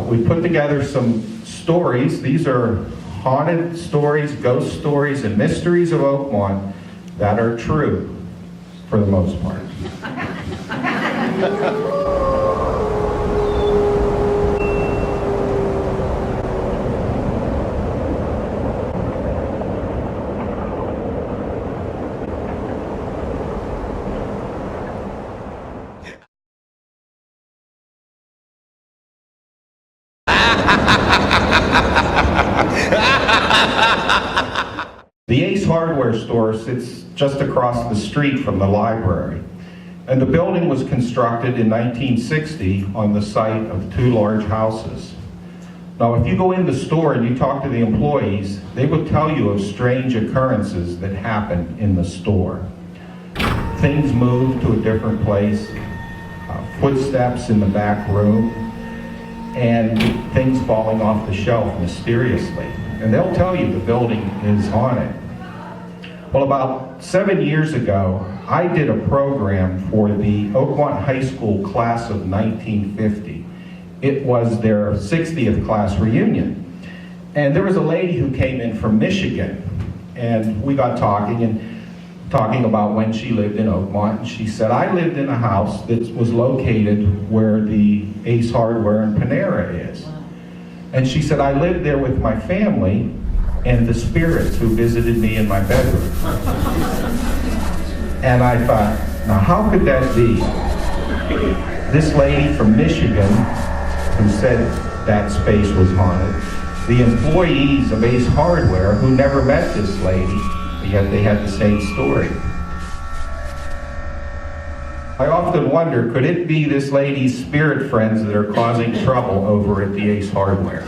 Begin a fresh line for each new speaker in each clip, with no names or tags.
We put together some stories. These are haunted stories, ghost stories, and mysteries of Oakmont that are true, for the most part. The Ace Hardware store sits just across the street from the library, and the building was constructed in 1960 on the site of two large houses. Now, if you go in the store and you talk to the employees, they would tell you of strange occurrences that happen in the store. Things move to a different place, footsteps in the back room, and things falling off the shelf mysteriously. And they'll tell you the building is haunted. Well, about 7 years ago, I did a program for the Oakmont High School class of 1950. It was their 60th class reunion. And there was a lady who came in from Michigan, and we got talking about when she lived in Oakmont. And she said, I lived in a house that was located where the Ace Hardware and Panera is. And she said, I lived there with my family and the spirits who visited me in my bedroom. And I thought, now how could that be? This lady from Michigan who said that space was haunted, the employees of Ace Hardware who never met this lady, yet they had the same story. I often wonder, could it be this lady's spirit friends that are causing trouble over at the Ace Hardware?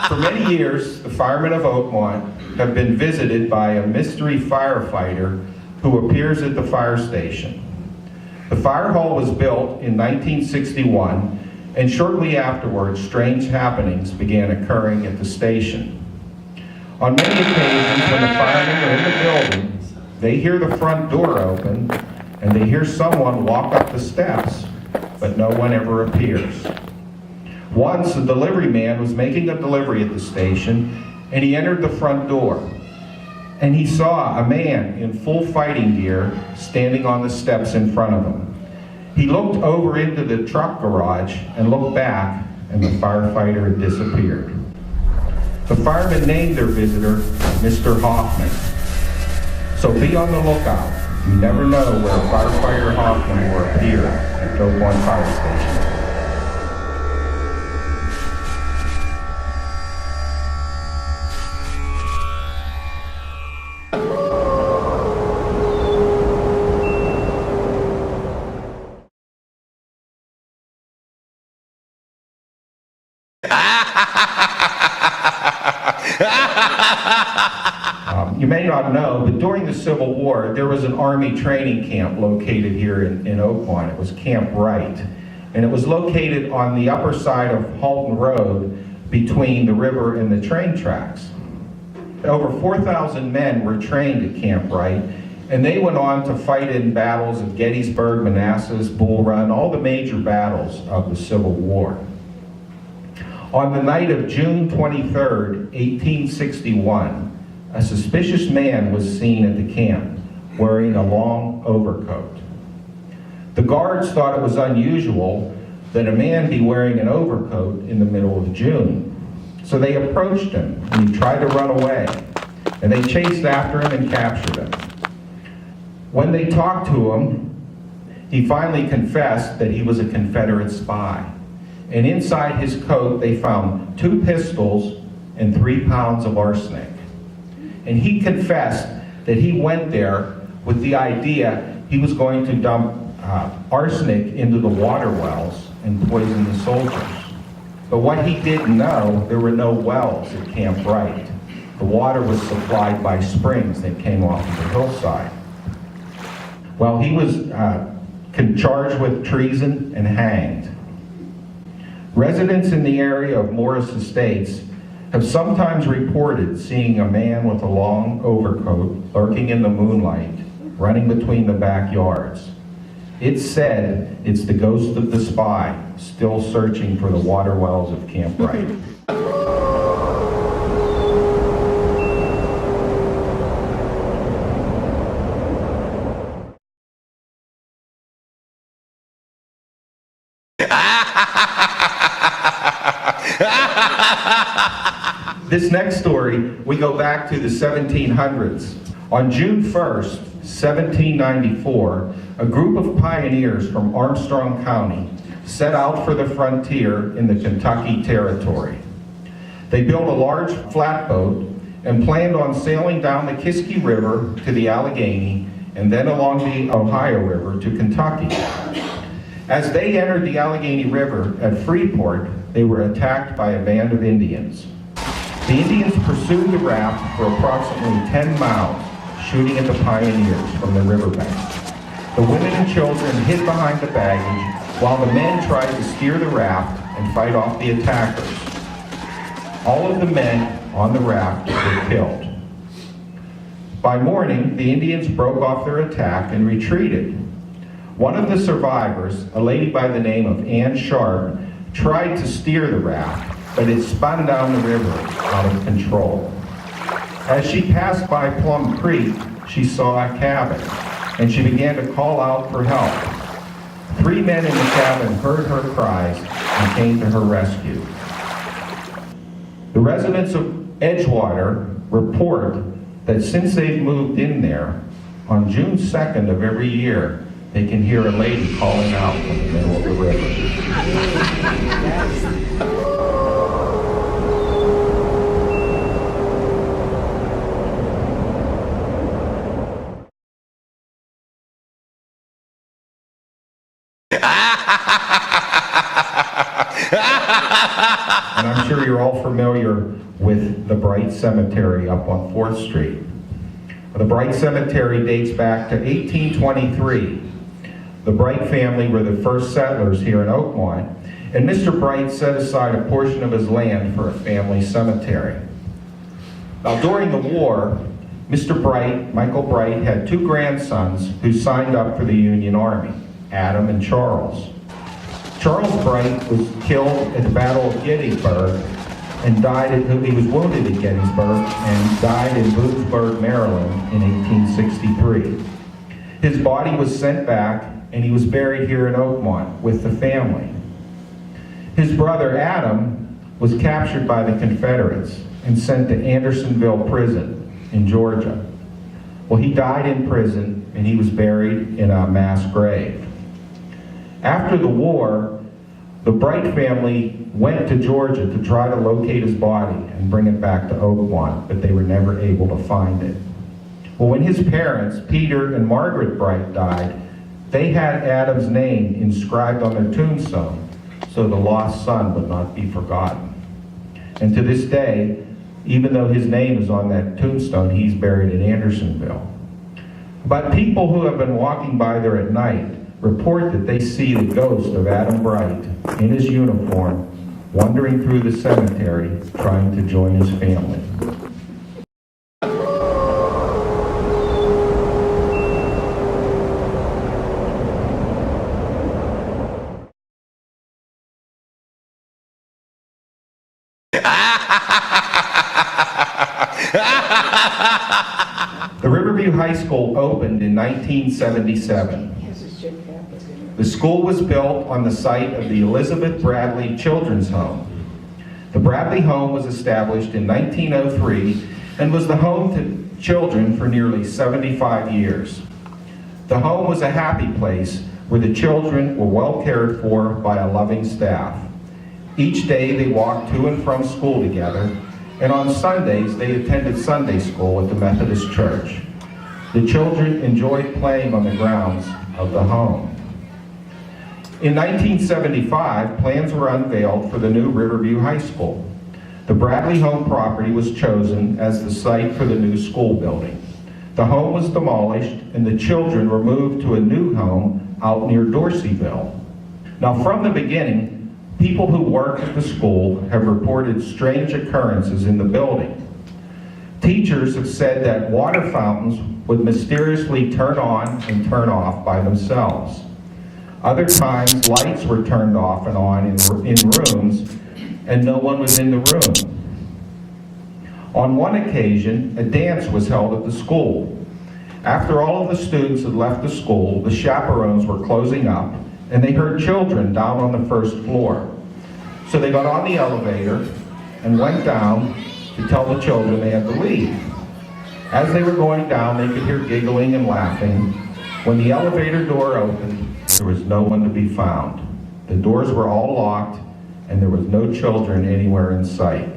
For many years, the firemen of Oakmont have been visited by a mystery firefighter who appears at the fire station. The fire hall was built in 1961, and shortly afterwards, strange happenings began occurring at the station. On many occasions, when the firemen are in the building, they hear the front door open, and they hear someone walk up the steps, but no one ever appears. Once, a delivery man was making a delivery at the station, and he entered the front door. And he saw a man in full fighting gear standing on the steps in front of him. He looked over into the truck garage and looked back, and the firefighter had disappeared. The firemen named their visitor Mr. Hoffman. So be on the lookout. You never know where firefighter Hoffman will appear at Oakmont Fire Station. You may not know, but during the Civil War, there was an Army training camp located here in Oakmont. It was Camp Wright, and it was located on the upper side of Halton Road between the river and the train tracks. Over 4,000 men were trained at Camp Wright, and they went on to fight in battles of Gettysburg, Manassas, Bull Run, all the major battles of the Civil War. On the night of June 23rd, 1861, a suspicious man was seen at the camp wearing a long overcoat. The guards thought it was unusual that a man be wearing an overcoat in the middle of June. So they approached him, and he tried to run away, and they chased after him and captured him. When they talked to him, he finally confessed that he was a Confederate spy. And inside his coat, they found 2 pistols and 3 pounds of arsenic. And he confessed that he went there with the idea he was going to dump arsenic into the water wells and poison the soldiers. But what he didn't know, there were no wells at Camp Wright. The water was supplied by springs that came off of the hillside. Well, he was charged with treason and hanged. Residents in the area of Morris Estates have sometimes reported seeing a man with a long overcoat lurking in the moonlight, running between the backyards. It's said it's the ghost of the spy, still searching for the water wells of Camp Wright. This next story, we go back to the 1700s. On June 1st, 1794, a group of pioneers from Armstrong County set out for the frontier in the Kentucky Territory. They built a large flatboat and planned on sailing down the Kiski River to the Allegheny and then along the Ohio River to Kentucky. As they entered the Allegheny River at Freeport, they were attacked by a band of Indians. The Indians pursued the raft for approximately 10 miles, shooting at the pioneers from the riverbank. The women and children hid behind the baggage, while the men tried to steer the raft and fight off the attackers. All of the men on the raft were killed. By morning, the Indians broke off their attack and retreated. One of the survivors, a lady by the name of Ann Sharp, tried to steer the raft, but it spun down the river out of control. As she passed by Plum Creek, she saw a cabin, and she began to call out for help. 3 men in the cabin heard her cries and came to her rescue. The residents of Edgewater report that since they've moved in there, on June 2nd of every year, they can hear a lady calling out from the middle of the river. And I'm sure you're all familiar with the Bright Cemetery up on 4th Street. The Bright Cemetery dates back to 1823. The Bright family were the first settlers here in Oakmont, and Mr. Bright set aside a portion of his land for a family cemetery. Now, during the war, Mr. Bright, Michael Bright, had 2 grandsons who signed up for the Union Army, Adam and Charles. Charles Bright was killed at the Battle of Gettysburg and he was wounded at Gettysburg and died in Boonesburg, Maryland in 1863. His body was sent back and he was buried here in Oakmont with the family. His brother Adam was captured by the Confederates and sent to Andersonville Prison in Georgia. Well, he died in prison and he was buried in a mass grave. After the war, the Bright family went to Georgia to try to locate his body and bring it back to Oakmont, but they were never able to find it. Well, when his parents, Peter and Margaret Bright, died, they had Adam's name inscribed on their tombstone so the lost son would not be forgotten. And to this day, even though his name is on that tombstone, he's buried in Andersonville. But people who have been walking by there at night report that they see the ghost of Adam Bright in his uniform wandering through the cemetery trying to join his family. The Riverview High School opened in 1977. The school was built on the site of the Elizabeth Bradley Children's Home. The Bradley Home was established in 1903 and was the home to children for nearly 75 years. The home was a happy place where the children were well cared for by a loving staff. Each day they walked to and from school together, and on Sundays they attended Sunday school at the Methodist Church. The children enjoyed playing on the grounds of the home. In 1975, plans were unveiled for the new Riverview High School. The Bradley home property was chosen as the site for the new school building. The home was demolished and the children were moved to a new home out near Dorseyville. Now, from the beginning, People who work at the school have reported strange occurrences in the building. Teachers have said that water fountains would mysteriously turn on and turn off by themselves. Other times, lights were turned off and on in rooms, and no one was in the room. On one occasion, a dance was held at the school. After all of the students had left the school, the chaperones were closing up, and they heard children down on the first floor. So they got on the elevator and went down to tell the children they had to leave. As they were going down, they could hear giggling and laughing. When the elevator door opened, there was no one to be found. The doors were all locked, and there was no children anywhere in sight.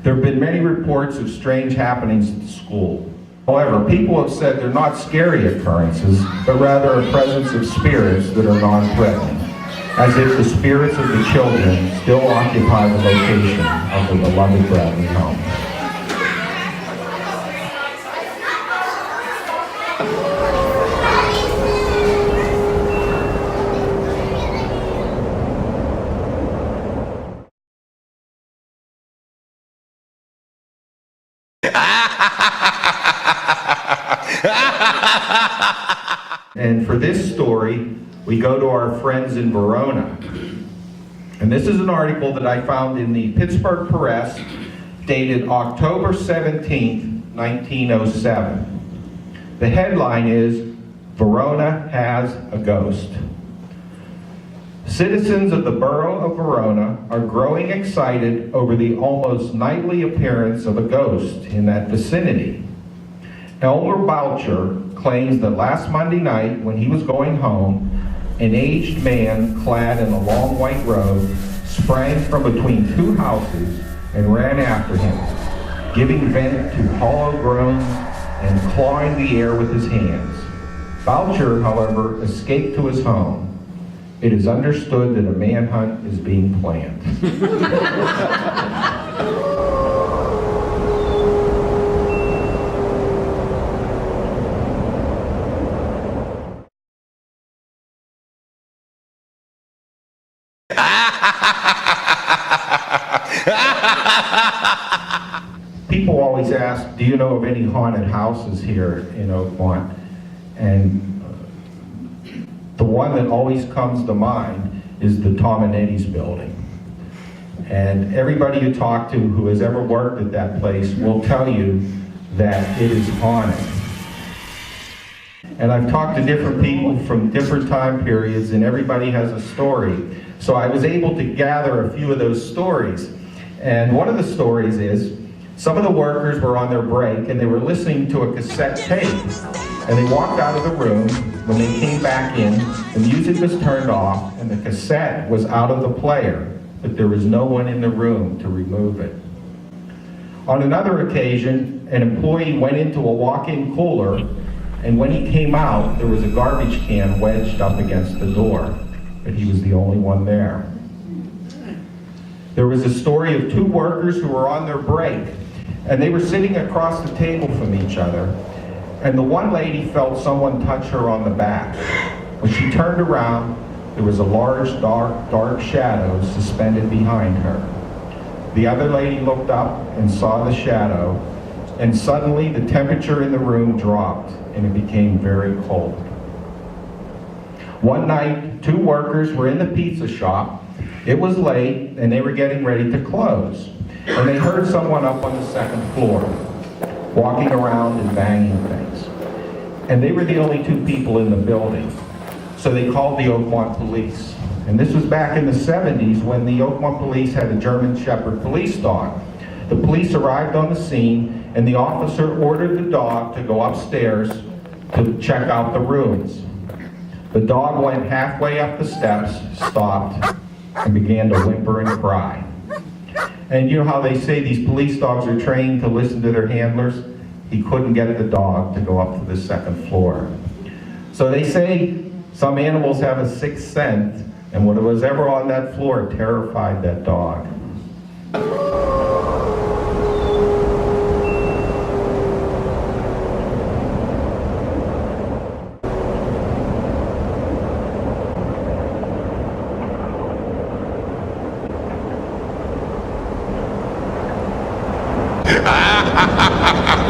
There have been many reports of strange happenings at the school. However, people have said they're not scary occurrences, but rather a presence of spirits that are non-threatening, as if the spirits of the children still occupy the location of the beloved Bradley home. And for this story, we go to our friends in Verona. And this is an article that I found in the Pittsburgh Press, dated October 17th, 1907. The headline is, "Verona Has a Ghost." Citizens of the borough of Verona are growing excited over the almost nightly appearance of a ghost in that vicinity. Elmer Boucher claims that last Monday night, when he was going home, an aged man clad in a long white robe sprang from between two houses and ran after him, giving vent to hollow groans and clawing the air with his hands. Boucher, however, escaped to his home. It is understood that a manhunt is being planned. People always ask, do you know of any haunted houses here in Oakmont? And the one that always comes to mind is the Tom and Eddie's building. And everybody you talk to who has ever worked at that place will tell you that it is haunted. And I've talked to different people from different time periods, and everybody has a story. So I was able to gather a few of those stories. And one of the stories is, some of the workers were on their break and they were listening to a cassette tape. And they walked out of the room. When they came back in, the music was turned off and the cassette was out of the player, but there was no one in the room to remove it. On another occasion, an employee went into a walk-in cooler, and when he came out, there was a garbage can wedged up against the door, but he was the only one there. There was a story of two workers who were on their break, and they were sitting across the table from each other, and the one lady felt someone touch her on the back. When she turned around, there was a large, dark shadow suspended behind her. The other lady looked up and saw the shadow, and suddenly the temperature in the room dropped, and it became very cold. One night, two workers were in the pizza shop. It was late, and they were getting ready to close. And they heard someone up on the second floor, walking around and banging things. And they were the only two people in the building. So they called the Oakmont police. And this was back in the 70s when the Oakmont police had a German Shepherd police dog. The police arrived on the scene, and the officer ordered the dog to go upstairs to check out the rooms. The dog went halfway up the steps, stopped, and began to whimper and cry. And you know how they say these police dogs are trained to listen to their handlers? He couldn't get the dog to go up to the second floor. So they say some animals have a sixth sense, and what was ever on that floor terrified that dog.
Ha ha ha ha ha!